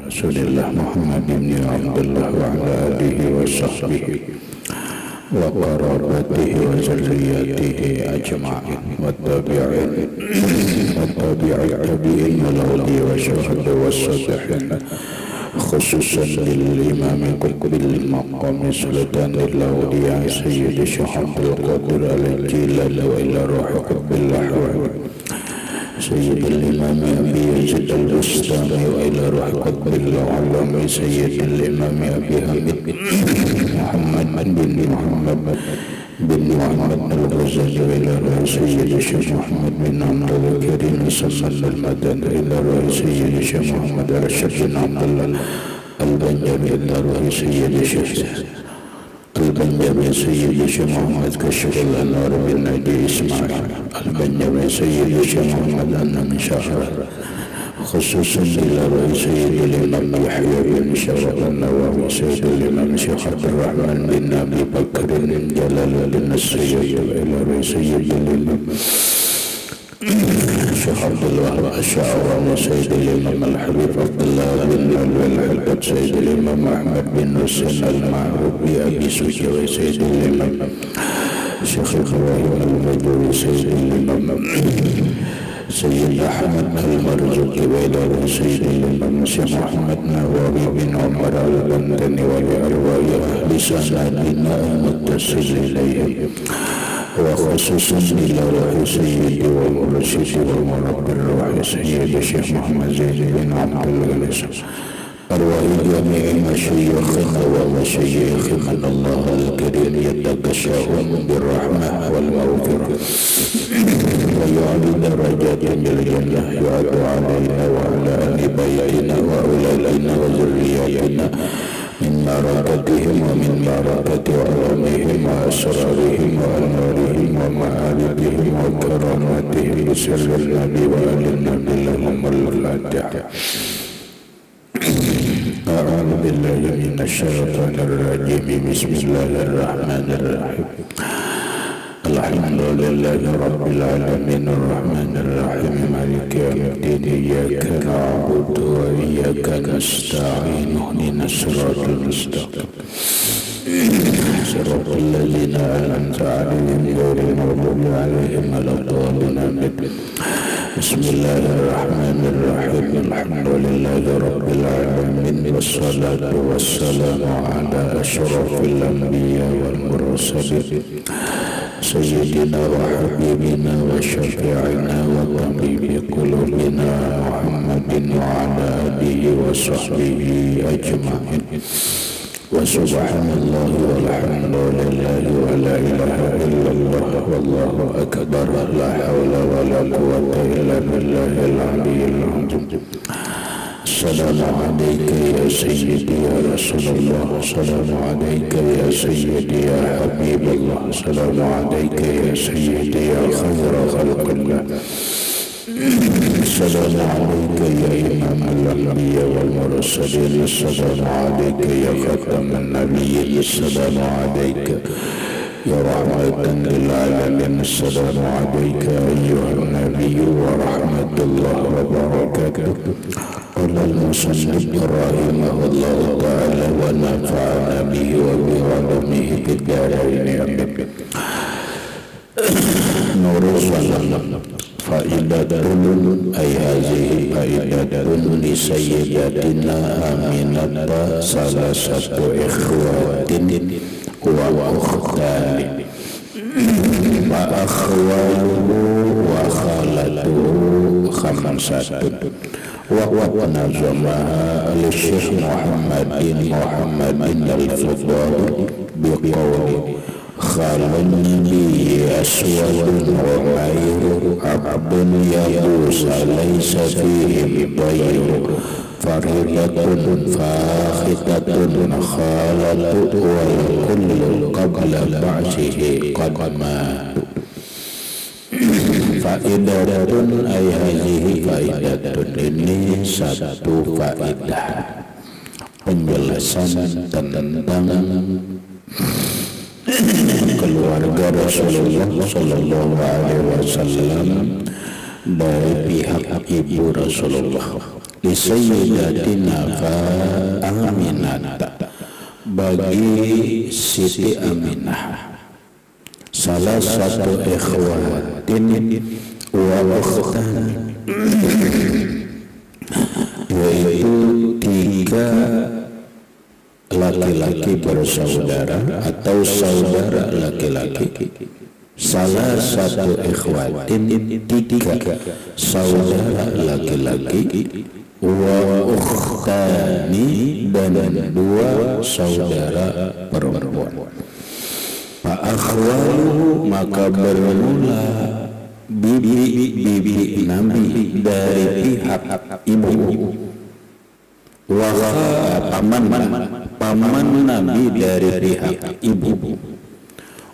Rasulillah Muhammad bin Abdullah wa ala alihi wa sahbihi wa qarabatihi wa zurriyatihi ajma'in wa tabi'in wa tabi'in malawli wa syuhada wa sadihin khususan lil imam qutbil maqam sultan al-awliya sayyid syahadul qadir al-jilal wa ila ruh qutbil ahwal سيد الإمام أبي يزيد البستاني وإلى روح قطب العلم سيد الإمام أبي حميد محمد بن محمد الغزالي وإلى روح سيد الشيخ محمد بن عبد الكريم صلى المدن إلى روح سيد الشيخ محمد رشد بن عبد الله البنجابي إلى روح سيد الشيخ البنجابي سيد الشيخ محمد كشف الأنوار بن نادي إسماعيل البنجابي سيد الشيخ محمد أن من شهر خصوصا إلى رأي سيد الإمام يحيى بن شرف النووي سيد الإمام شيخ عبد الرحمن بن أبي بكر جلال بن السيد إلى رأي سيد الإمام شيخ عبد الوهاب الشعراوي سيد الإمام الحبيب عبد الله بن الحداد سيد الإمام أحمد بن حسين المعروف بأبي سجوي سيد الإمام شيخ إبراهيم البدوي سيد الإمام سيد أحمد المرزوقي وإلى سيد الإمام شيخ محمد نواوي بن عمر البندني ولأرواح أهل سنتنا المتصل إليهم وخصوصا إلى روح سيدي والمرشد والمربي الروح سيد الشيخ محمد زيد بن عبد الغني أرواح جميع مشايخنا ومشايخنا الله الكريم يتغشاهم بالرحمة والمغفرة ويعلي درجات بالجنة يعد علينا وعلى آل بيتنا وأولادنا وذرياتنا من بركتهم ومن بركة علومهم وأسرارهم وأنوارهم ومعارفهم وكراماتهم بسر النبي وآل النبي لهم الفاتحة. أعوذ بالله من الشيطان الرجيم بسم الله الرحمن الرحيم الحمد لله رب العالمين الرحمن الرحيم مالك يوم الدين إياك نعبد وإياك نستعين اهدنا الصراط المستقيم صراط الذين أنعمت عليهم غير المغضوب عليهم ولا الضالين بسم الله الرحمن الرحيم الحمد لله رب العالمين والصلاة والسلام على أشرف الأنبياء والمرسلين سيدنا وحبيبنا وشفيعنا وطبيب قلوبنا محمد وعلى آله وصحبه أجمعين وسبحان الله والحمد لله ولا إله إلا الله والله أكبر لا حول ولا قوة إلا بالله العلي العظيم. السلام عليك يا سيدي يا رسول الله السلام عليك يا سيدي يا حبيب الله السلام عليك يا سيدي يا خير خلق الله السلام عليك يا إمام الأنبياء والمرسلين السلام عليك يا خاتم النبيين السلام عليك يا رحمة للعالمين السلام عليك أيها النبي ورحمة الله وبركاته. قال المصنف رحمه الله تعالى ونفعنا به وبعلومه في الدارين آمين. نور الظلام فائدة أي هذه فائدة لسيدتنا آمنة ثلاثة إخوات وأختان وأخواله وخالته خمسة ونظمها للشيخ محمد الفضال بقوله خال النبي أسود وغير عبد يبوس ليس فيه ضير فريضة فاخته خالة والكل قبل بعثه قد مات. Faidah ay hadhihi faidatun ini satu faidah penjelasan tentang keluarga Rasulullah Sallallahu Alaihi Wasallam dari pihak ibu Rasulullah. Li Sayyidatina bagi Siti Aminah, salah satu ikhwatin wa ukhtan, yaitu 3 laki-laki bersaudara atau saudara laki-laki. Salah satu ikhwatin 3 saudara laki-laki, wa ukhtani dan 2 saudara perempuan. Fa akhwaluhu maka bermula bibi Nabi dari pihak ibu, wa paman Nabi dari pihak ibu,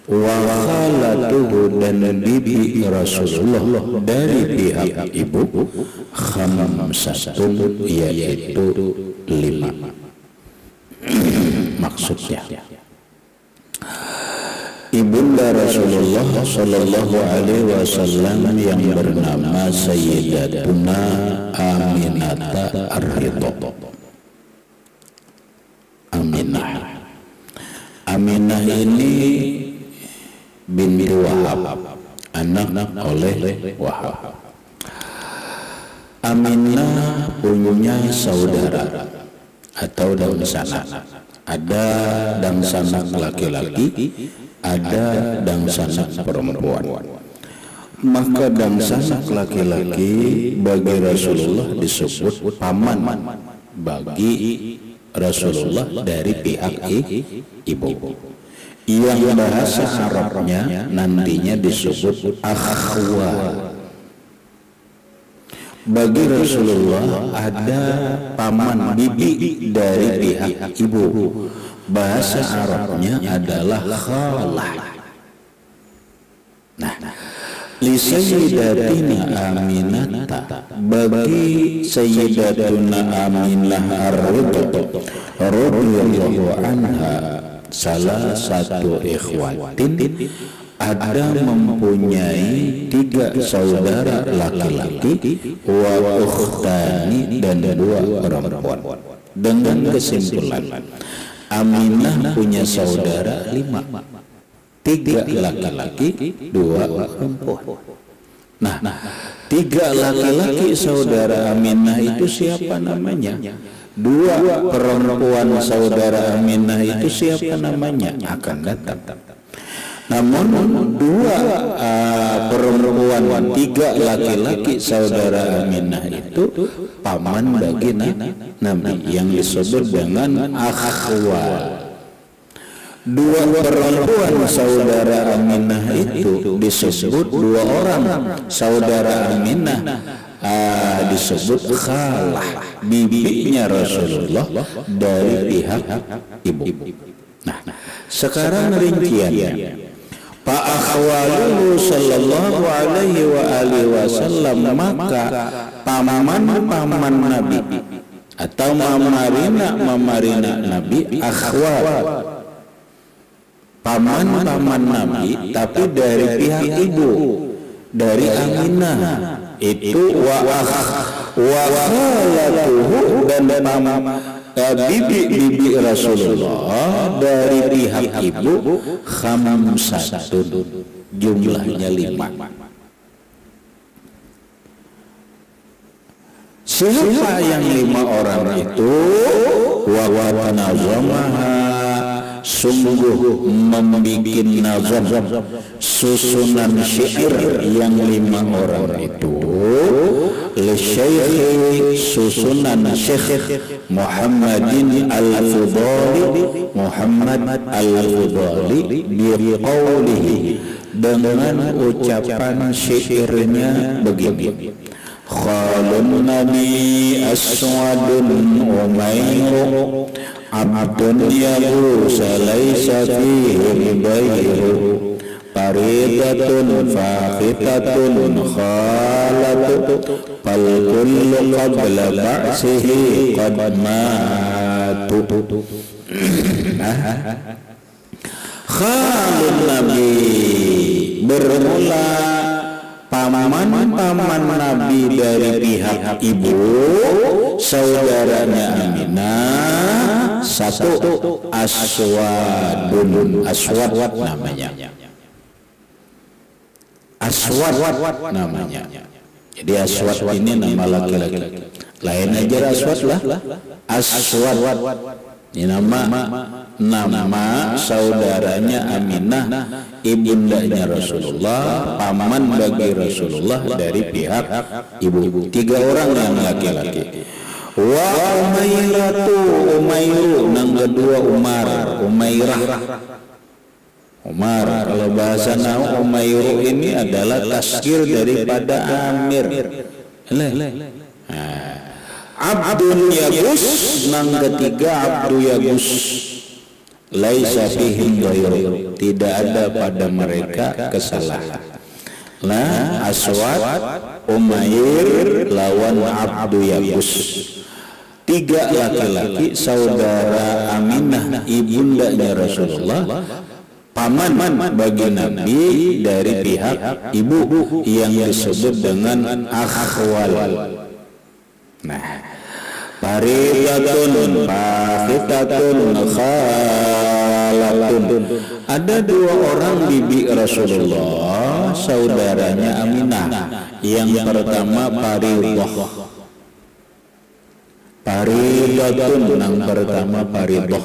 wa khalatuhu dan bibi Rasulullah dari pihak ibu, khamsatun yaitu 5. Maksudnya ibunda Rasulullah sallallahu alaihi wasallam yang bernama Sayyidatuna Aminata Ar-Ridha. Aminah ini binti Wahab, anak oleh Wahab. Aminah punya saudara atau dangsanak. Ada dangsanak laki-laki, ada dangsanak perempuan. Maka dangsanak laki-laki bagi Rasulullah disebut paman bagi Rasulullah dari pihak ibu. Yang bahasa Arabnya nantinya disebut akhwal. Bagi Rasulullah ada paman bibi dari pihak ibu. Bahasa Arabnya adalah khalah. Nah, li sayyidatina Aminata bagi sayyidatuna Aminah Ar-Ridha radhiyallahu anha, salah satu ikhwatin, ada mempunyai 3 saudara laki-laki, wa ukhtani dan 2 perempuan. Dengan kesimpulan Aminah punya saudara 5, 3 laki-laki, 2 perempuan. Nah, 3 laki-laki saudara Aminah itu siapa namanya? 2 perempuan saudara Aminah itu siapa namanya? Akan datang. Namun 2 perempuan, 3 laki-laki saudara Aminah itu paman bagi Nabi yang disebut dengan akhwal. 2 perempuan saudara Aminah itu disebut 2 orang saudara Aminah disebut khalah, bibinya Rasulullah dari pihak ibu. Nah, sekarang rinciannya. Fa akhwaluhu sallallahu alaihi wa alihi wasallam, maka paman Nabi atau mamarina Nabi, akhwal paman Nabi tapi dari pihak ibu, dari Aminah itu wa khalatuhu dan bibi Rasulullah dari pihak ibu, khamsatun jumlahnya 5. Siapa yang 5 orang itu? Wa tanazamaha, sungguh membikin nazam, susunan syair yang 5 orang itu, Syekh, susunan Syekh Muhammadin Al-Fudali, Muhammad Al-Fudali, biqaulihi, dengan ucapan syairnya begini: khalun nabi aswadun umairu, abdun yabusa laysa fihi bayru, faridatun faqitatun khalatu, fal kullu qabla ba'sihi qad matu. Khalun nabi, bermula paman Nabi dari pihak ibu, saudaranya Aminah, satu aswadun, aswad namanya, aswad namanya. Jadi aswad ini nama laki-laki, lain aja aswad lah, aswad ini nama saudaranya Aminah, ibundanya Rasulullah, paman bagi Rasulullah dari pihak ibu. 3 orang yang laki-laki. Wa Umairatu, Umairu, yang kedua Umairah. Umar, kalau bahasa nahu Umairu ini adalah tasghir daripada Amir. Abdun Yagus, yang ketiga Abdu Yagus. Laisa fihim ghairu, tidak ada pada mereka kesalahan. Nah, Aswad, Umair lawan Abdu Yagus. 3 laki-laki saudara Aminah, ibundanya Rasulullah, paman bagi Nabi dari pihak ibu yang disebut dengan akhwal. Nah, faridatun, faqitatun, khalatun. Ada 2 orang bibi Rasulullah, saudaranya Aminah. Yang pertama Faridah. Faridatun, yang pertama Faridah.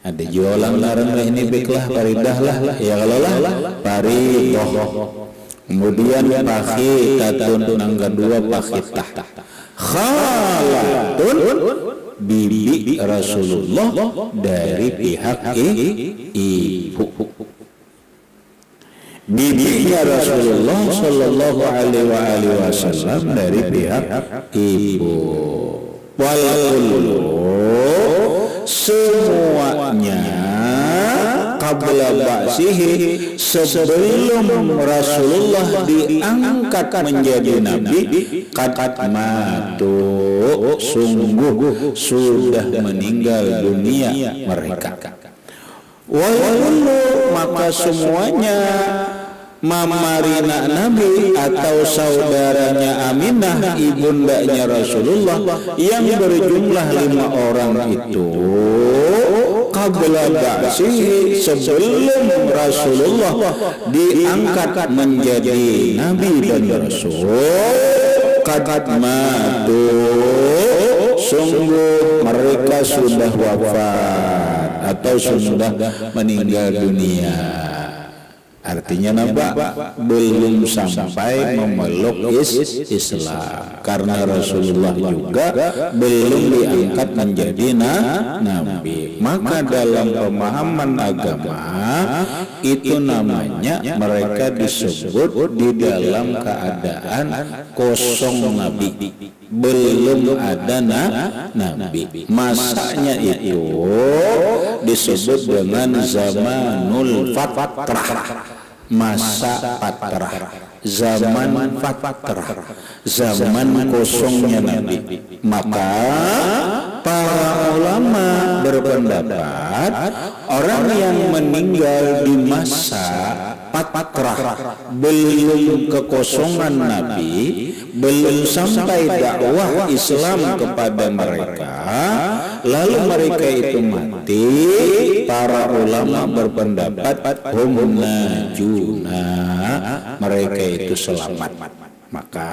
Ada jualan larang lah ini baiklah Faridah lah, ya kalau lah Faridah. Kemudian Fakhitatun, yang kedua Fakhitah. Khalatun, bibi Rasulullah dari pihak ibu. Bibinya Rasulullah Sallallahu Alaihi Wasallam dari pihak ibu. Walakul, semuanya qabla ba'sihi, sebelum Rasulullah diangkat menjadi nabi, qad matu, sungguh sudah meninggal dunia mereka. Walakul, maka semuanya mamarina Nabi atau saudaranya Aminah, ibundanya Rasulullah, yang berjumlah 5 orang itu qabla ba'sihi, sebelum Rasulullah diangkat menjadi Nabi dan Rasul, qad matu, sungguh mereka sudah wafat atau sudah meninggal dunia. Artinya napa? Belum sampai memeluk Islam, karena Rasulullah juga belum diangkat menjadi nabi. Maka dalam pemahaman agama itu namanya mereka disebut di dalam keadaan kosong nabi, belum ada nabi. Masanya itu disebut dengan zamanul fatrah, masa fatrah, zaman fatrah, zaman kosongnya nabi. Maka para ulama berpendapat orang yang meninggal di masa fatrah, belum kekosongan nabi, belum sampai dakwah Islam kepada mereka, lalu mereka itu mati, para ulama berpendapat hum najuna, mereka itu selamat. Maka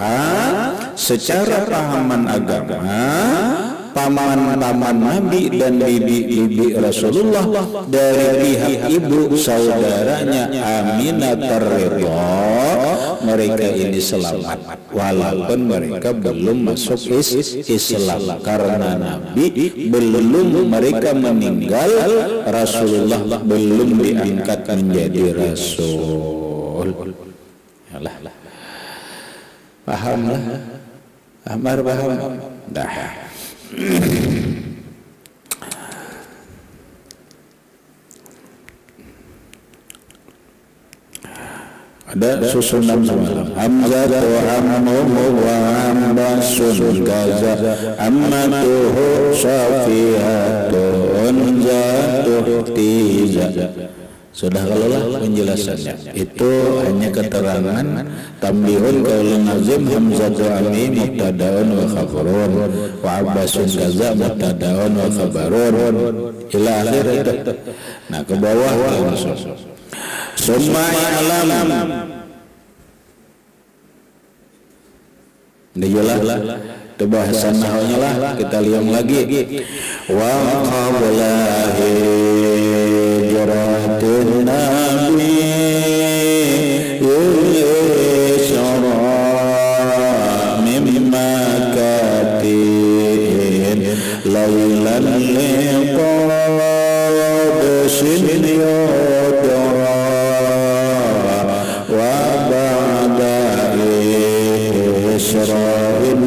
secara pahaman agama, paman-paman Nabi dan bibi-bibi Rasulullah dari pihak ibu saudaranya Aminah Ridha, mereka ini selamat walaupun mereka belum masuk Islam, karena Nabi belum mereka meninggal, Rasulullah belum diangkat menjadi Rasul. Yalah, paham lah, Amar paham dah. Ada susunan semalam. Hamzah wa hammuhu wa hambasun gaza ammatuhu safiyatun zatuh tiza. Sudah kalaulah penjelasannya. Itu hanya keterangan tambihun qaulun nazim hamzatu ami mubtadaun wa khabarun wa abbasun kaza mubtadaun wa khabarun ila akhir itu. Nah ke bawah langsung summa alam dijelas itu bahasan nahawnya lah, kita lihat lagi wa qabla hijratin nabi yusra mimma katin laylan liqadsin yudra wa ba'da isra'in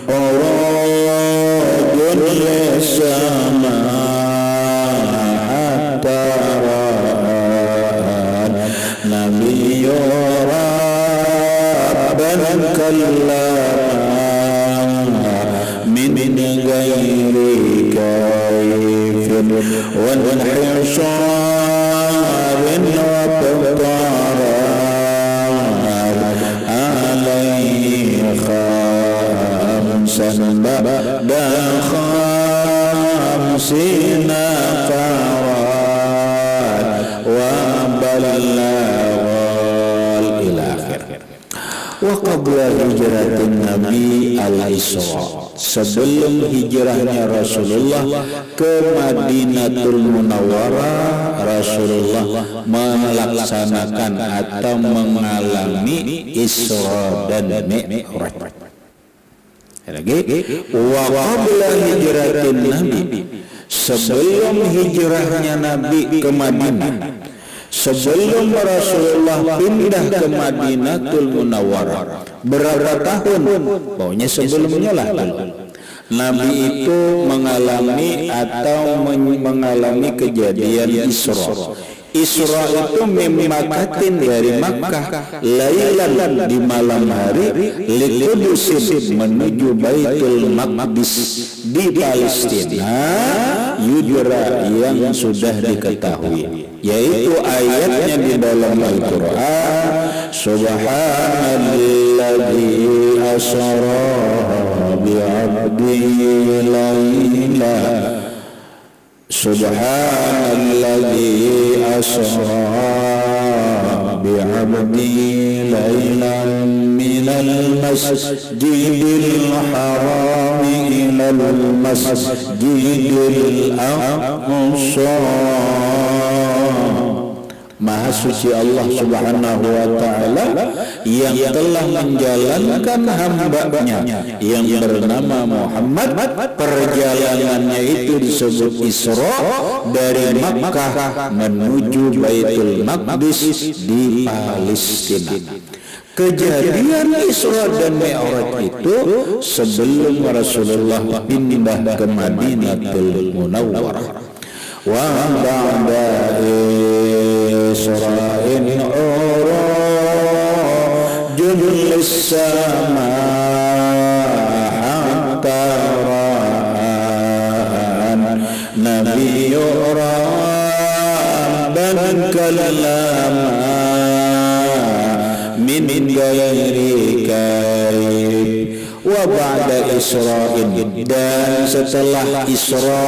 urajun lisama hatta ra'an nabi rabban kallama min ghairi kaifin wa hisarin wa bataran alayhi khamsan ba'da khamsina farat wa balaghal ila akhir. Wa qabla hijratin nabi al-isra, sebelum hijrahnya Rasulullah ke Madinatul Munawwarah, Rasulullah melaksanakan atau mengalami Isra dan Mi'raj. Lagi wa qabla hijratin nabi, sebelum hijrahnya Nabi ke Madinah, sebelum Rasulullah pindah ke Madinatul Munawwarah, berapa tahun? Pokoknya sebelumnya lah. Nabi itu mengalami atau mengalami kejadian Isra. Isra itu memakatin dari Makkah, lailan di malam hari, liqudusin menuju Baitul Maqdis di Palestina, yudra yang sudah diketahui, yaitu ayatnya di dalam Al-Quran, Subhanalladzi asra bi'abdihi layla, Subhanalladzi asra bi'abdihi laylan minal masjidil haram ilal masjidil aqsa. Maha suci Allah Subhanahu wa ta'ala yang telah menjalankan hamba-Nya yang bernama Muhammad. Perjalanannya itu disebut Isra, dari Makkah menuju Baitul Maqdis di Palestina. Kejadian Isra dan Mi'raj itu sebelum Rasulullah pindah ke Madinatul Munawwarah. Wa ba'da isra'in urajun lis-sama hatta ra'an nabiyyu rabban kallama min ghairi kaif. Wa ba'da isra'in, dan setelah Isra,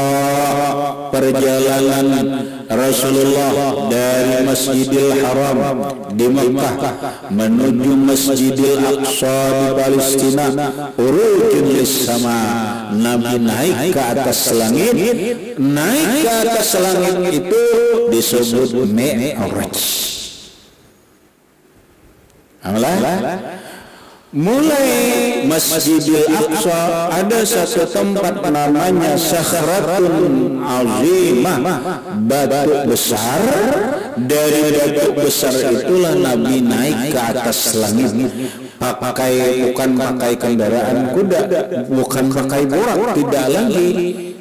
perjalanan Rasulullah dari Masjidil Haram di Makkah menuju Masjidil Aqsa di Palestina, urujun lis-sama, Nabi naik ke atas langit. Naik ke atas langit itu disebut Mi'raj. Mulai Masjidil Aqsa ada satu tempat namanya Sakhratun Azimah, batu besar. Dari batu besar itulah Nabi naik ke atas langit. Bukan pakai kendaraan kuda, bukan pakai burak, tidak lagi.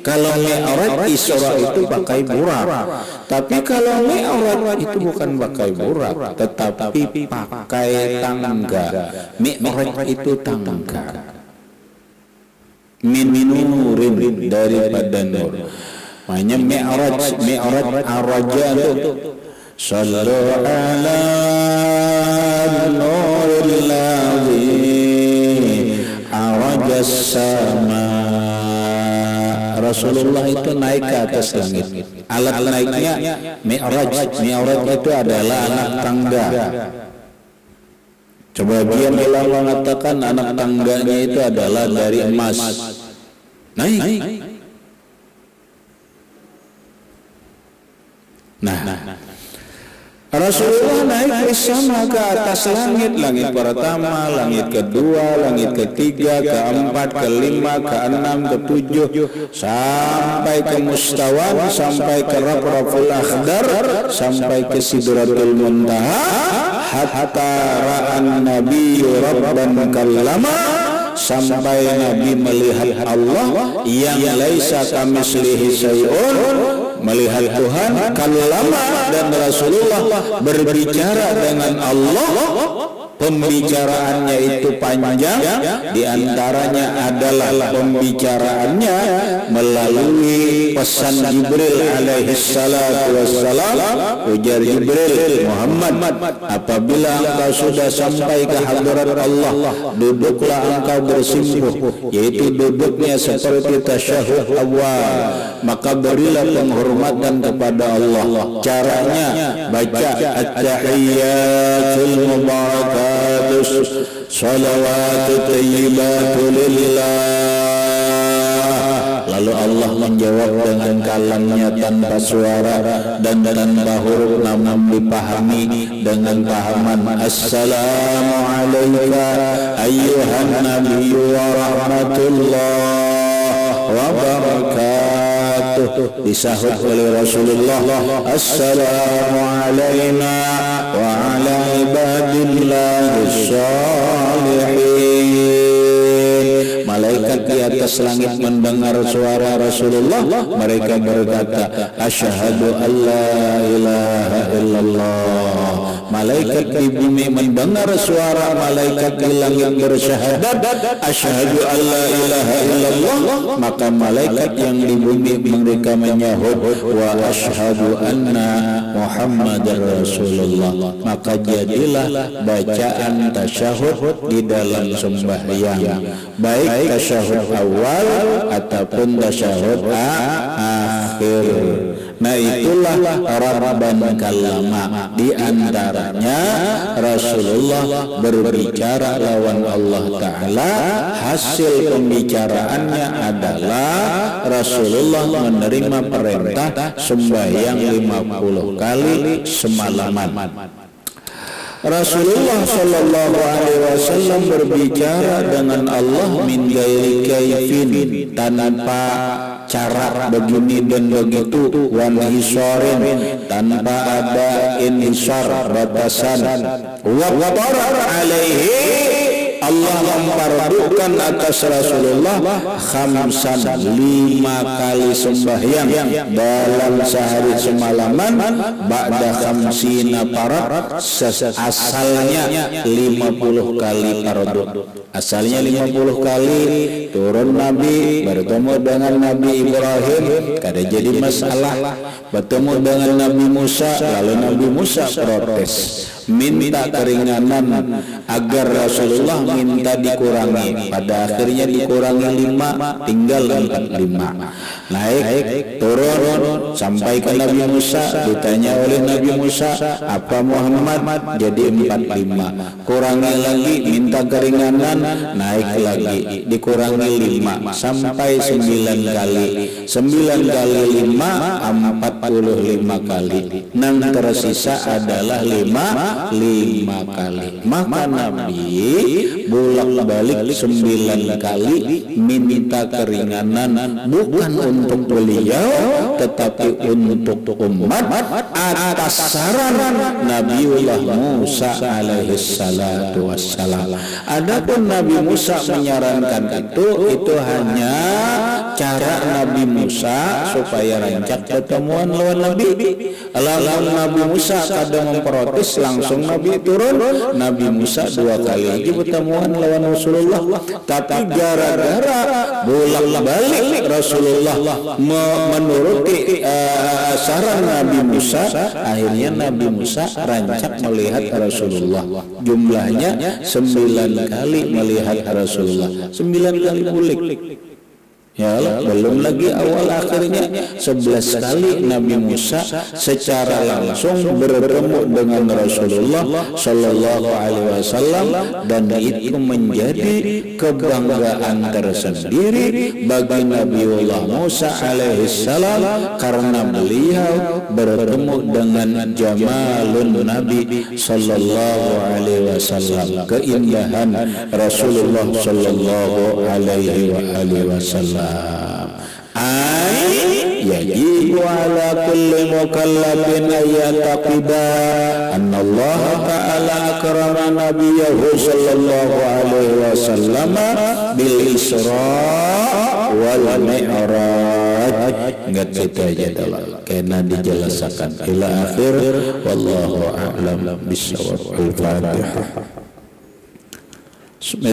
Kalau Mi'raj Isra itu pakai burak, tapi kalau Mi'raj itu bukan pakai burak, tetapi pakai tangga. Mi'raj itu tangga. Min nurin, daripada nur. Makanya Mi'raj araja itu sallu ala nuril ladzi arajas sama. Rasulullah itu naik ke atas langit. Alat naiknya mi'raj. Mi'raj itu adalah anak tangga. Coba dia mengatakan anak tangganya itu adalah dari emas. Naik. Nah, Rasulullah naik bersama ke atas langit. Langit pertama, langit kedua, langit ketiga, keempat, kelima, keenam, ketujuh, sampai ke Mustawan, sampai ke Rafraful Akhdar, sampai ke Sidratul Muntaha, hatta ra'an nabiyyu rabban kallama, sampai Nabi melihat Allah yang laisa kamitslihi syai'un, melihat Tuhan kallama, dan Rasulullah berbicara dengan Allah. Pembicaraannya itu panjang, diantaranya adalah pembicaraannya melalui pesan Jibril alaihi salatu wassalam. Ujar Jibril, Muhammad, apabila engkau sudah sampai ke hadirat Allah, duduklah engkau bersimpuh, yaitu duduknya seperti tasyahud awal, maka berilah penghormatan kepada Allah. Caranya baca at-tahiyyatul mubarakat, salawatu tayyibatu lillah. Lalu Allah menjawab dengan kalamnya tanpa suara dan tanpa huruf, namun dipahami dengan pahaman. Assalamu alayka ayyuhan nabiyyu wa rahmatullah wa barakatuh. Disahut oleh Rasulullah, assalamu alayna wa ala ibadillahis shalihin. Malaikat di atas langit mendengar suara Rasulullah, mereka berkata, asyhadu an la ilaha illallah. Malaikat di bumi mendengar suara malaikat di langit bersyahadat, asyhadu an la ilaha illallah. Maka malaikat yang di bumi mereka menyahut, wa asyhadu anna Muhammadar Rasulullah. Maka jadilah bacaan tasyahud di dalam sembahyang, baik tasyahud awal ataupun tasyahud akhir. Nah, itulah rabban kallama. Di antaranya Rasulullah berbicara lawan Allah Ta'ala. Hasil pembicaraannya adalah Rasulullah menerima perintah sembahyang 50 kali semalaman. Rasulullah Shallallahu Alaihi Wasallam berbicara dengan Allah min ghairi kaifin, tanpa cara begini dan begitu, wan hisarin, tanpa ada inhisar batasan, wa tarar alaihi, Allah memfardukan atas Rasulullah khamsan, 5 kali sembahyang dalam sehari semalaman, ba'da khamsina farad, asalnya 50 kali fardu. Asalnya 50 kali turun Nabi, bertemu dengan Nabi Ibrahim, kada jadi masalah. Bertemu dengan Nabi Musa, lalu Nabi Musa protes, minta keringanan agar Rasulullah minta dikurangi. Pada akhirnya dikurangi 5, tinggal 45. Naik turun sampai ke Nabi Musa, ditanya oleh Nabi Musa, apa Muhammad? Jadi 45. Kurangi lagi, minta keringanan, naik lagi, dikurangi 5 sampai 9 kali. 9 kali 5 45 kali. Yang tersisa adalah 5 kali. Maka Nabi bolak-balik 9 kali minta keringanan, bukan untuk beliau tetapi untuk umat, atas saran Nabiullah Musa alaihi salatu wassalam. Adapun Nabi Musa menyarankan itu hanya cara Nabi Musa supaya rancak pertemuan lawan Nabi. Lawan Nabi Musa kada memprotes, langsung Nabi turun. Nabi Musa 2 kali lagi pertemuan lawan Rasulullah, tapi gara-gara bolak-balik Rasulullah menuruti saran Nabi Musa, akhirnya Nabi Musa rancak melihat Rasulullah. Jumlahnya 9 kali melihat Rasulullah, 9 kali bulik. Ya Allah, belum lagi awal akhirnya 11 kali Nabi Musa secara langsung bertemu dengan Rasulullah Sallallahu Alaihi Wasallam, dan itu menjadi kebanggaan tersendiri bagi Nabiullah Musa alaihissalam karena beliau bertemu dengan jamalun Nabi Sallallahu Alaihi Wasallam, keindahan Rasulullah Sallallahu Alaihi Wasallam. Yajibu ala kulli mukallafin ayyataqida anna Allah ta'ala akrama nabiyahu sallallahu alaihi wasallam bil Isra wal Mi'raj. Enggak gitu aja dalam karena dijelaskan ila akhir. Wallahu a'lam bishawab. Al-Fatihah.